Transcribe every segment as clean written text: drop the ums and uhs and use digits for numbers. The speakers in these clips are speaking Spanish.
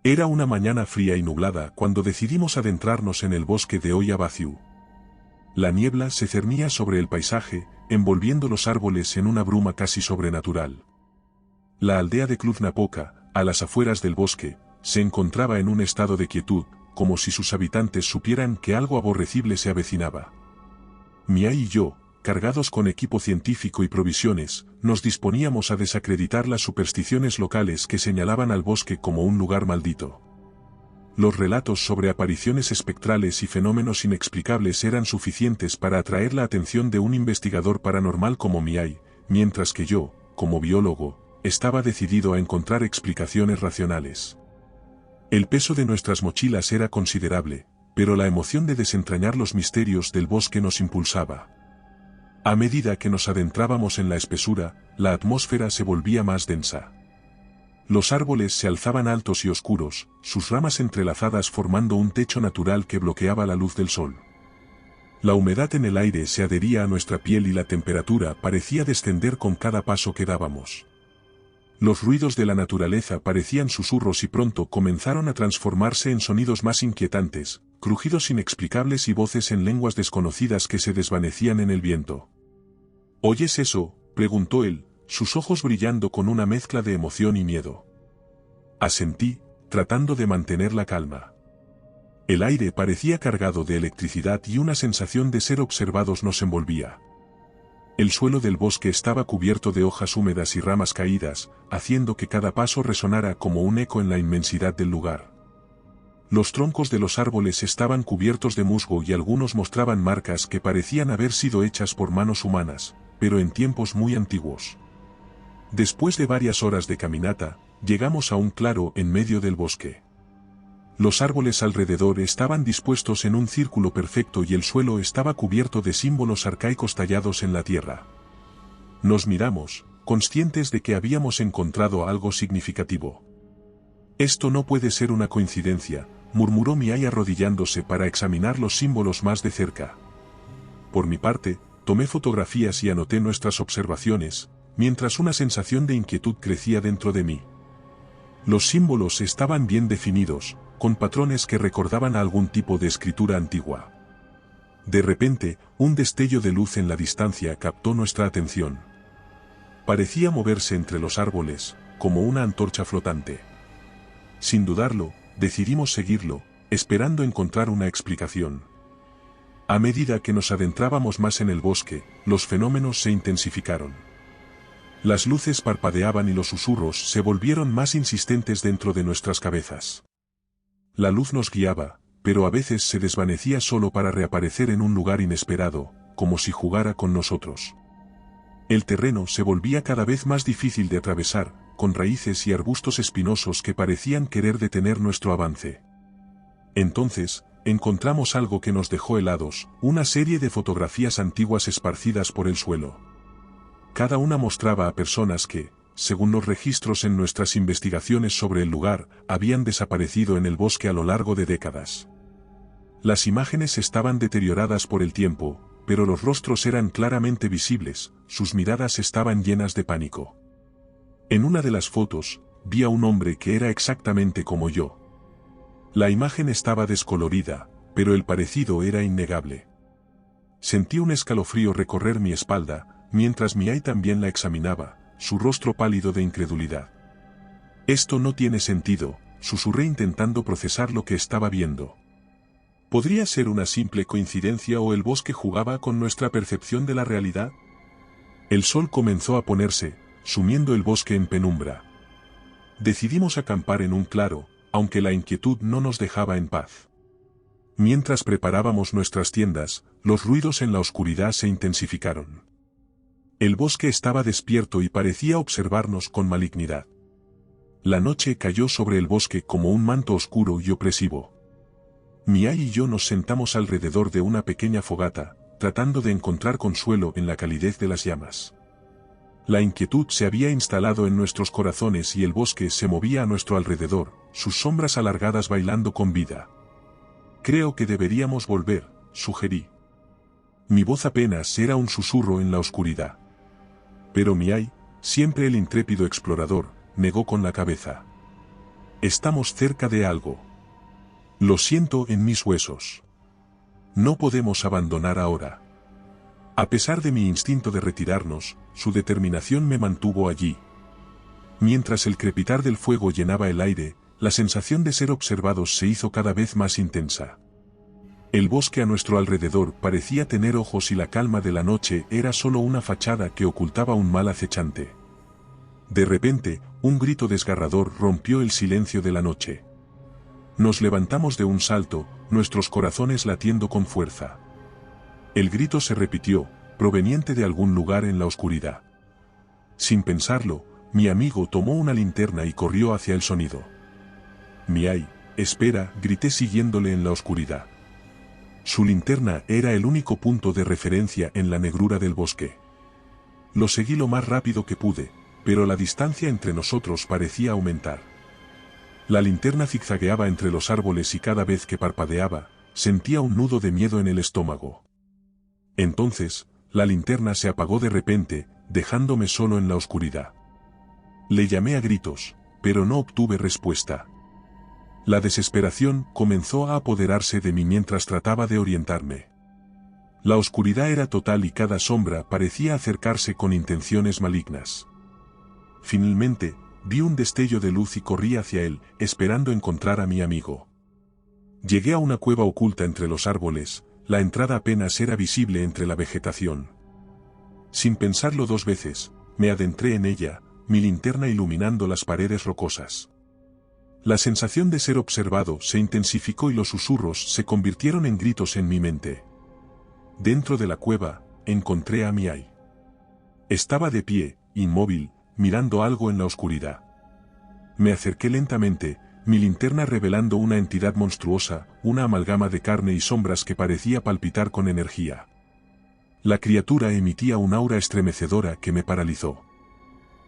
Era una mañana fría y nublada cuando decidimos adentrarnos en el bosque de Oyabasiu. La niebla se cernía sobre el paisaje, envolviendo los árboles en una bruma casi sobrenatural. La aldea de Cluj-Napoca, a las afueras del bosque, se encontraba en un estado de quietud, como si sus habitantes supieran que algo aborrecible se avecinaba. Miai y yo, cargados con equipo científico y provisiones, nos disponíamos a desacreditar las supersticiones locales que señalaban al bosque como un lugar maldito. Los relatos sobre apariciones espectrales y fenómenos inexplicables eran suficientes para atraer la atención de un investigador paranormal como Miai, mientras que yo, como biólogo, estaba decidido a encontrar explicaciones racionales. El peso de nuestras mochilas era considerable, pero la emoción de desentrañar los misterios del bosque nos impulsaba. A medida que nos adentrábamos en la espesura, la atmósfera se volvía más densa. Los árboles se alzaban altos y oscuros, sus ramas entrelazadas formando un techo natural que bloqueaba la luz del sol. La humedad en el aire se adhería a nuestra piel y la temperatura parecía descender con cada paso que dábamos. Los ruidos de la naturaleza parecían susurros y pronto comenzaron a transformarse en sonidos más inquietantes, crujidos inexplicables y voces en lenguas desconocidas que se desvanecían en el viento. ¿Oyes eso?, preguntó él, sus ojos brillando con una mezcla de emoción y miedo. Asentí, tratando de mantener la calma. El aire parecía cargado de electricidad y una sensación de ser observados nos envolvía. El suelo del bosque estaba cubierto de hojas húmedas y ramas caídas, haciendo que cada paso resonara como un eco en la inmensidad del lugar. Los troncos de los árboles estaban cubiertos de musgo y algunos mostraban marcas que parecían haber sido hechas por manos humanas, pero en tiempos muy antiguos. Después de varias horas de caminata, llegamos a un claro en medio del bosque. Los árboles alrededor estaban dispuestos en un círculo perfecto y el suelo estaba cubierto de símbolos arcaicos tallados en la tierra. Nos miramos, conscientes de que habíamos encontrado algo significativo. Esto no puede ser una coincidencia, murmuró Miai arrodillándose para examinar los símbolos más de cerca. Por mi parte, tomé fotografías y anoté nuestras observaciones, mientras una sensación de inquietud crecía dentro de mí. Los símbolos estaban bien definidos, con patrones que recordaban a algún tipo de escritura antigua. De repente, un destello de luz en la distancia captó nuestra atención. Parecía moverse entre los árboles, como una antorcha flotante. Sin dudarlo, decidimos seguirlo, esperando encontrar una explicación. A medida que nos adentrábamos más en el bosque, los fenómenos se intensificaron. Las luces parpadeaban y los susurros se volvieron más insistentes dentro de nuestras cabezas. La luz nos guiaba, pero a veces se desvanecía solo para reaparecer en un lugar inesperado, como si jugara con nosotros. El terreno se volvía cada vez más difícil de atravesar, con raíces y arbustos espinosos que parecían querer detener nuestro avance. Entonces, encontramos algo que nos dejó helados, una serie de fotografías antiguas esparcidas por el suelo. Cada una mostraba a personas que, según los registros en nuestras investigaciones sobre el lugar, habían desaparecido en el bosque a lo largo de décadas. Las imágenes estaban deterioradas por el tiempo, pero los rostros eran claramente visibles, sus miradas estaban llenas de pánico. En una de las fotos, vi a un hombre que era exactamente como yo. La imagen estaba descolorida, pero el parecido era innegable. Sentí un escalofrío recorrer mi espalda, mientras Miai también la examinaba, su rostro pálido de incredulidad. «Esto no tiene sentido», susurré intentando procesar lo que estaba viendo. ¿Podría ser una simple coincidencia o el bosque jugaba con nuestra percepción de la realidad? El sol comenzó a ponerse, sumiendo el bosque en penumbra. Decidimos acampar en un claro, aunque la inquietud no nos dejaba en paz. Mientras preparábamos nuestras tiendas, los ruidos en la oscuridad se intensificaron. El bosque estaba despierto y parecía observarnos con malignidad. La noche cayó sobre el bosque como un manto oscuro y opresivo. Miai y yo nos sentamos alrededor de una pequeña fogata, tratando de encontrar consuelo en la calidez de las llamas. La inquietud se había instalado en nuestros corazones y el bosque se movía a nuestro alrededor, sus sombras alargadas bailando con vida. «Creo que deberíamos volver», sugerí. Mi voz apenas era un susurro en la oscuridad. Pero Miai, siempre el intrépido explorador, negó con la cabeza. Estamos cerca de algo. Lo siento en mis huesos. No podemos abandonar ahora. A pesar de mi instinto de retirarnos, su determinación me mantuvo allí. Mientras el crepitar del fuego llenaba el aire, la sensación de ser observados se hizo cada vez más intensa. El bosque a nuestro alrededor parecía tener ojos y la calma de la noche era solo una fachada que ocultaba un mal acechante. De repente, un grito desgarrador rompió el silencio de la noche. Nos levantamos de un salto, nuestros corazones latiendo con fuerza. El grito se repitió, proveniente de algún lugar en la oscuridad. Sin pensarlo, mi amigo tomó una linterna y corrió hacia el sonido. «Miai, espera», grité siguiéndole en la oscuridad. Su linterna era el único punto de referencia en la negrura del bosque. Lo seguí lo más rápido que pude, pero la distancia entre nosotros parecía aumentar. La linterna zigzagueaba entre los árboles y cada vez que parpadeaba, sentía un nudo de miedo en el estómago. Entonces, la linterna se apagó de repente, dejándome solo en la oscuridad. Le llamé a gritos, pero no obtuve respuesta. La desesperación comenzó a apoderarse de mí mientras trataba de orientarme. La oscuridad era total y cada sombra parecía acercarse con intenciones malignas. Finalmente, vi un destello de luz y corrí hacia él, esperando encontrar a mi amigo. Llegué a una cueva oculta entre los árboles, la entrada apenas era visible entre la vegetación. Sin pensarlo dos veces, me adentré en ella, mi linterna iluminando las paredes rocosas. La sensación de ser observado se intensificó y los susurros se convirtieron en gritos en mi mente. Dentro de la cueva, encontré a Miai. Estaba de pie, inmóvil, mirando algo en la oscuridad. Me acerqué lentamente, mi linterna revelando una entidad monstruosa, una amalgama de carne y sombras que parecía palpitar con energía. La criatura emitía un aura estremecedora que me paralizó.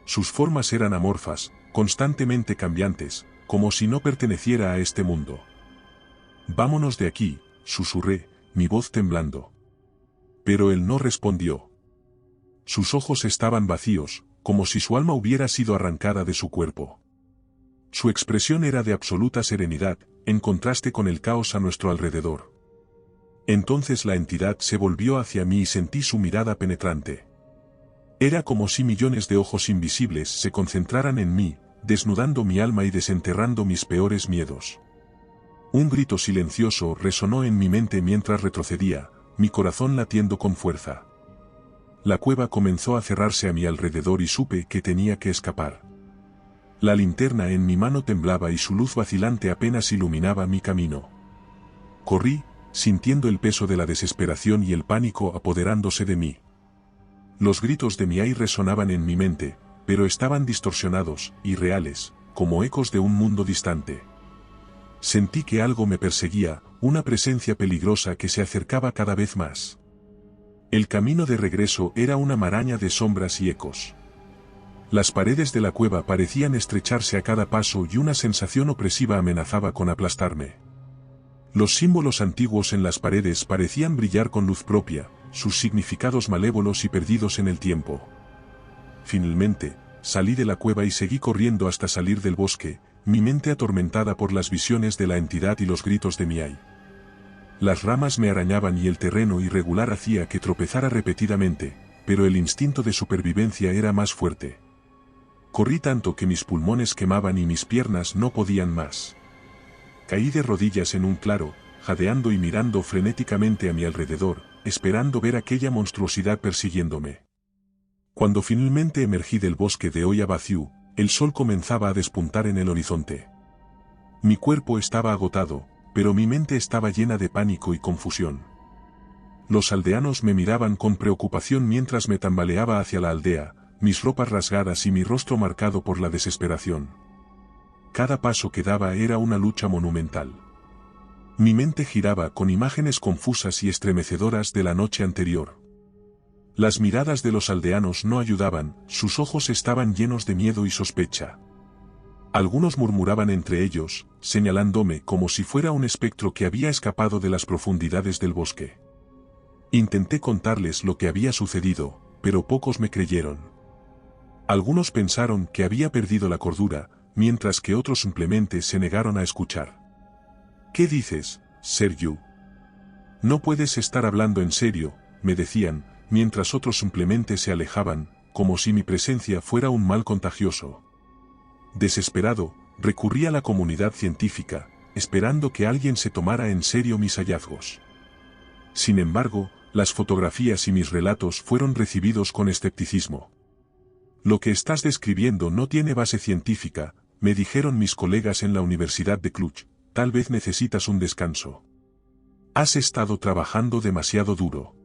Sus formas eran amorfas, constantemente cambiantes, como si no perteneciera a este mundo. «Vámonos de aquí», susurré, mi voz temblando. Pero él no respondió. Sus ojos estaban vacíos, como si su alma hubiera sido arrancada de su cuerpo. Su expresión era de absoluta serenidad, en contraste con el caos a nuestro alrededor. Entonces la entidad se volvió hacia mí y sentí su mirada penetrante. Era como si millones de ojos invisibles se concentraran en mí, desnudando mi alma y desenterrando mis peores miedos. Un grito silencioso resonó en mi mente mientras retrocedía, mi corazón latiendo con fuerza. La cueva comenzó a cerrarse a mi alrededor y supe que tenía que escapar. La linterna en mi mano temblaba y su luz vacilante apenas iluminaba mi camino. Corrí, sintiendo el peso de la desesperación y el pánico apoderándose de mí. Los gritos de Miai resonaban en mi mente, pero estaban distorsionados, irreales, como ecos de un mundo distante. Sentí que algo me perseguía, una presencia peligrosa que se acercaba cada vez más. El camino de regreso era una maraña de sombras y ecos. Las paredes de la cueva parecían estrecharse a cada paso y una sensación opresiva amenazaba con aplastarme. Los símbolos antiguos en las paredes parecían brillar con luz propia, sus significados malévolos y perdidos en el tiempo. Finalmente, salí de la cueva y seguí corriendo hasta salir del bosque, mi mente atormentada por las visiones de la entidad y los gritos de Miai. Las ramas me arañaban y el terreno irregular hacía que tropezara repetidamente, pero el instinto de supervivencia era más fuerte. Corrí tanto que mis pulmones quemaban y mis piernas no podían más. Caí de rodillas en un claro, jadeando y mirando frenéticamente a mi alrededor, esperando ver aquella monstruosidad persiguiéndome. Cuando finalmente emergí del bosque de Oyabaciú, el sol comenzaba a despuntar en el horizonte. Mi cuerpo estaba agotado, pero mi mente estaba llena de pánico y confusión. Los aldeanos me miraban con preocupación mientras me tambaleaba hacia la aldea, mis ropas rasgadas y mi rostro marcado por la desesperación. Cada paso que daba era una lucha monumental. Mi mente giraba con imágenes confusas y estremecedoras de la noche anterior. Las miradas de los aldeanos no ayudaban, sus ojos estaban llenos de miedo y sospecha. Algunos murmuraban entre ellos, señalándome como si fuera un espectro que había escapado de las profundidades del bosque. Intenté contarles lo que había sucedido, pero pocos me creyeron. Algunos pensaron que había perdido la cordura, mientras que otros simplemente se negaron a escuchar. ¿Qué dices, Sergio? No puedes estar hablando en serio, me decían, mientras otros simplemente se alejaban, como si mi presencia fuera un mal contagioso. Desesperado, recurrí a la comunidad científica, esperando que alguien se tomara en serio mis hallazgos. Sin embargo, las fotografías y mis relatos fueron recibidos con escepticismo. Lo que estás describiendo no tiene base científica, me dijeron mis colegas en la Universidad de Cluj, tal vez necesitas un descanso. Has estado trabajando demasiado duro.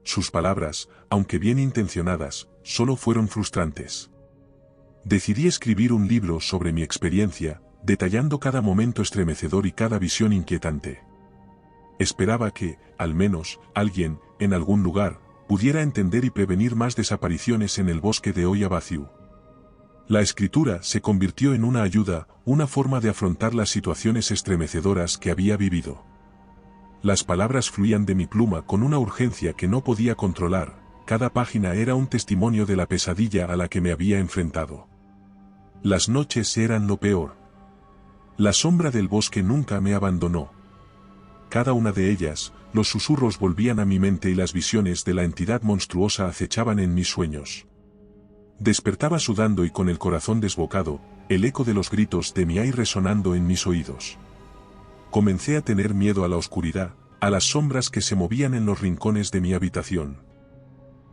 Sus palabras, aunque bien intencionadas, solo fueron frustrantes. Decidí escribir un libro sobre mi experiencia, detallando cada momento estremecedor y cada visión inquietante. Esperaba que, al menos, alguien, en algún lugar, pudiera entender y prevenir más desapariciones en el bosque de Oyabasiu. La escritura se convirtió en una ayuda, una forma de afrontar las situaciones estremecedoras que había vivido. Las palabras fluían de mi pluma con una urgencia que no podía controlar, cada página era un testimonio de la pesadilla a la que me había enfrentado. Las noches eran lo peor. La sombra del bosque nunca me abandonó. Cada una de ellas, los susurros volvían a mi mente y las visiones de la entidad monstruosa acechaban en mis sueños. Despertaba sudando y con el corazón desbocado, el eco de los gritos de Miai resonando en mis oídos. Comencé a tener miedo a la oscuridad, a las sombras que se movían en los rincones de mi habitación.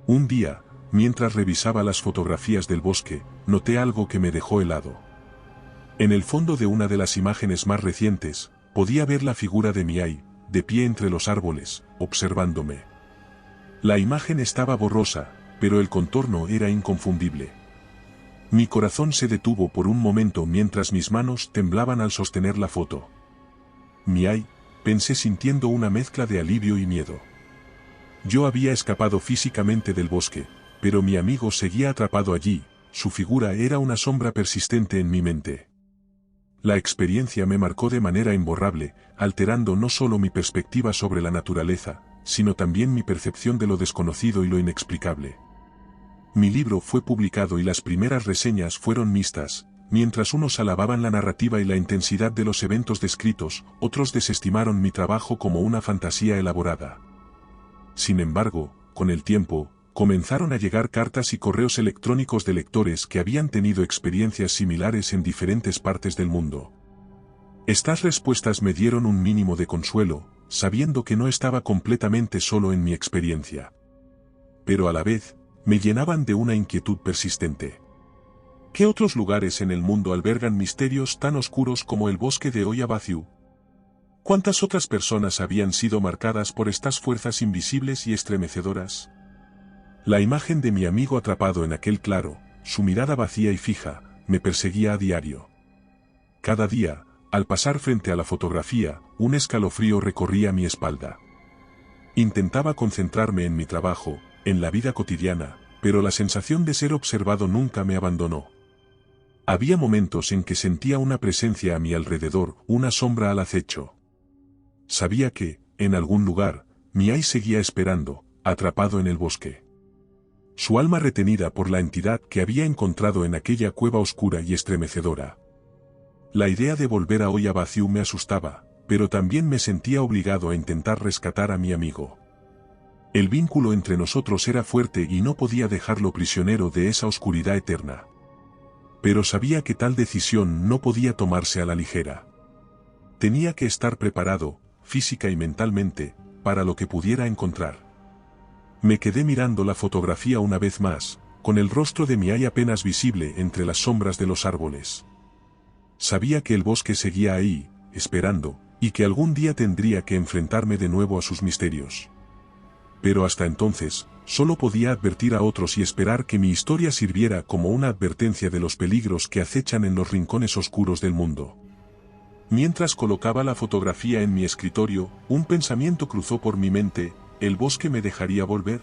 Un día, mientras revisaba las fotografías del bosque, noté algo que me dejó helado. En el fondo de una de las imágenes más recientes, podía ver la figura de Miai, de pie entre los árboles, observándome. La imagen estaba borrosa, pero el contorno era inconfundible. Mi corazón se detuvo por un momento mientras mis manos temblaban al sostener la foto. Miai, pensé sintiendo una mezcla de alivio y miedo. Yo había escapado físicamente del bosque, pero mi amigo seguía atrapado allí, su figura era una sombra persistente en mi mente. La experiencia me marcó de manera imborrable, alterando no solo mi perspectiva sobre la naturaleza, sino también mi percepción de lo desconocido y lo inexplicable. Mi libro fue publicado y las primeras reseñas fueron mixtas, mientras unos alababan la narrativa y la intensidad de los eventos descritos, otros desestimaron mi trabajo como una fantasía elaborada. Sin embargo, con el tiempo, comenzaron a llegar cartas y correos electrónicos de lectores que habían tenido experiencias similares en diferentes partes del mundo. Estas respuestas me dieron un mínimo de consuelo, sabiendo que no estaba completamente solo en mi experiencia. Pero a la vez, me llenaban de una inquietud persistente. ¿Qué otros lugares en el mundo albergan misterios tan oscuros como el bosque de Oyabasiu? ¿Cuántas otras personas habían sido marcadas por estas fuerzas invisibles y estremecedoras? La imagen de mi amigo atrapado en aquel claro, su mirada vacía y fija, me perseguía a diario. Cada día, al pasar frente a la fotografía, un escalofrío recorría mi espalda. Intentaba concentrarme en mi trabajo, en la vida cotidiana, pero la sensación de ser observado nunca me abandonó. Había momentos en que sentía una presencia a mi alrededor, una sombra al acecho. Sabía que, en algún lugar, Miai seguía esperando, atrapado en el bosque. Su alma retenida por la entidad que había encontrado en aquella cueva oscura y estremecedora. La idea de volver a Oyabasiu me asustaba, pero también me sentía obligado a intentar rescatar a mi amigo. El vínculo entre nosotros era fuerte y no podía dejarlo prisionero de esa oscuridad eterna. Pero sabía que tal decisión no podía tomarse a la ligera. Tenía que estar preparado, física y mentalmente, para lo que pudiera encontrar. Me quedé mirando la fotografía una vez más, con el rostro de Miai apenas visible entre las sombras de los árboles. Sabía que el bosque seguía ahí, esperando, y que algún día tendría que enfrentarme de nuevo a sus misterios. Pero hasta entonces, solo podía advertir a otros y esperar que mi historia sirviera como una advertencia de los peligros que acechan en los rincones oscuros del mundo. Mientras colocaba la fotografía en mi escritorio, un pensamiento cruzó por mi mente: ¿el bosque me dejaría volver?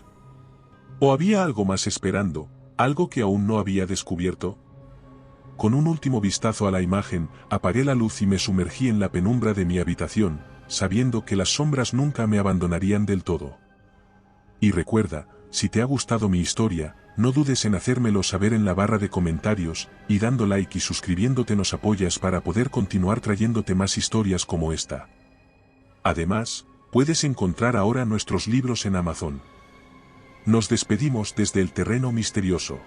¿O había algo más esperando, algo que aún no había descubierto? Con un último vistazo a la imagen, apagué la luz y me sumergí en la penumbra de mi habitación, sabiendo que las sombras nunca me abandonarían del todo. Y recuerda, si te ha gustado mi historia, no dudes en hacérmelo saber en la barra de comentarios, y dando like y suscribiéndote nos apoyas para poder continuar trayéndote más historias como esta. Además, puedes encontrar ahora nuestros libros en Amazon. Nos despedimos desde el terreno misterioso.